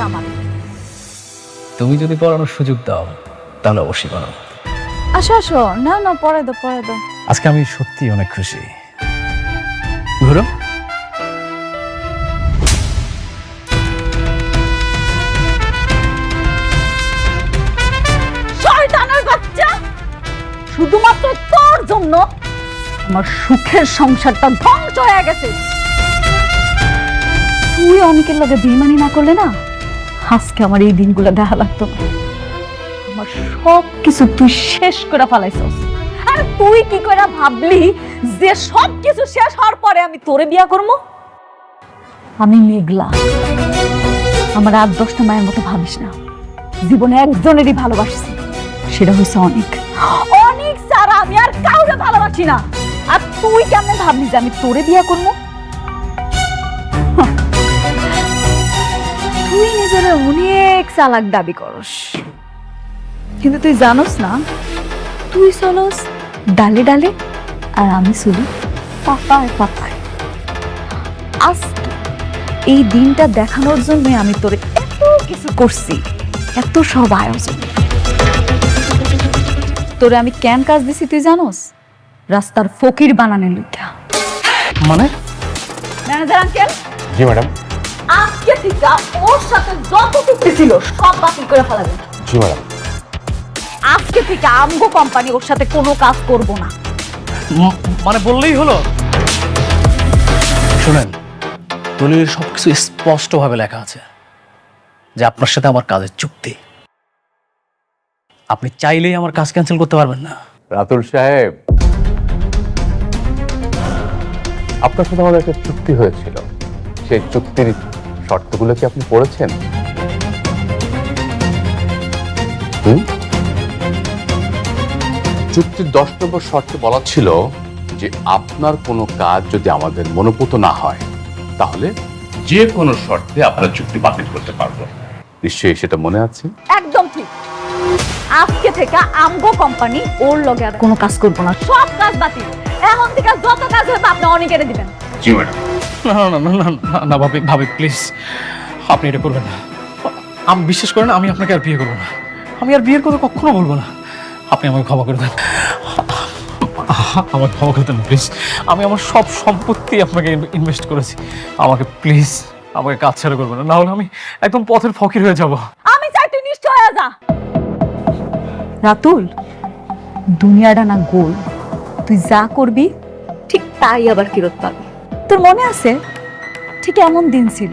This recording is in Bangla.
আমার। তুমি যদি পড়ানোর সুযোগ দাও তাহলে অবশ্যই পড়াবো। আসো আসো, না না পরে দাও পরে দাও। আজকে আমি সত্যি অনেক খুশি। ঘুরো। শয়তানের বাচ্চা, শুধুমাত্র তোর জন্য আমার সুখের সংসারটা ধ্বংস হয়ে গেছে। তুই অনেকের লগে বেইমানি না করলে না, আজকে আমার এই দিনগুলো দেখা লাগতো না। আমার সব কিছু তুই শেষ করে ফেলাইছস। আর তুই কি করে ভাবলি যে সব কিছু শেষ হওয়ার পরে আমি তোরে বিয়া করবো? আমি মেঘলা, আমার 8-10টা মায়ের মতো ভাবিস না। জীবনে একজনেরই ভালোবাসছি, সেটা হয়েছে অনেক। অনেক সারা আমি আর কাউকে ভালোবাসি না। আর তুই কেমনে ভাবলি যে আমি তোরে বিয়া করবো? তুই নিজের অনেক চালাক দাবি করস, কিন্তু তুই জানোস না তুই চলস ডালে ডালে আর আমি চলি পাতায় পাতায়। আজ এই দিনটা দেখানোর জন্য আমি তোরে এত কিছু করছি, এত সব আয়োজন। তোরে আমি কেন কাজ দিছি তুই জানোস? রাস্তার ফকির বানানোর লইগা। মানে? ম্যানেজার আঙ্কেল, জি ম্যাডাম। আজকে থেকে ওর সাথে যত চুক্তি ছিল সব বাতিল করে ফেলাবেন। জি ম্যাডাম। আজকে থেকে আমগো কোম্পানি ওর সাথে কোনো কাজ করব না। মানে বললেই হলো? শুনেন, দলিলের সবকিছু স্পষ্টভাবে লেখা আছে যে আপনার সাথে আমার কাজের চুক্তি। আপনি চাইলেই আমার কাজ ক্যান্সেল করতে পারবেন না। রাতুল সাহেব, আপনার সাথে আমাদের একটা চুক্তি হয়েছিল, সেই চুক্তির শর্তগুলো কি আপনি পড়েছেন? চুক্তির 10 নম্বর শর্তে বলা ছিল যে আপনার কোনো কাজ যদি আমাদের মনোপুত না হয় তাহলে যে কোনো শর্তে আপনার চুক্তি বাতিল করতে পারবো। নিশ্চয়ই সেটা মনে আছে? একদম ঠিক। আজকে থেকে আমগো কোম্পানি ওর লগে আর কোনো কাজ করব না, সব কাজ বাতিল। এখন থেকে যত কাজ হবে আপনি অনেকেরে দিবেন। জি ম্যাডাম। না না না না না না ভাবি, ভাবি প্লিজ আপনি এটা করবেন না। আমি বিশ্বাস করেন, আমি আপনাকে আর বিয়ে করবো না। আমি আর বিয়ের কথা কখনো বলবো না। আপনি আমাকে ক্ষমা করে দেন, আমাকে ক্ষমা করে দেন প্লিজ। আমি আমার সব সম্পত্তি আপনাকে ইনভেস্ট করেছি। আমাকে প্লিজ, আমাকে কাজ ছাড়া করবেন না, নাহলে আমি একদম পথের ফকির হয়ে যাব। আমি চাই তুই নিশ্চয় হয়ে যা। রাতুল, দুনিয়াটা না গোল, তুই যা করবি ঠিক তাই আবার ফেরত পাবি। তোর মনে আছে ঠিক এমন দিন ছিল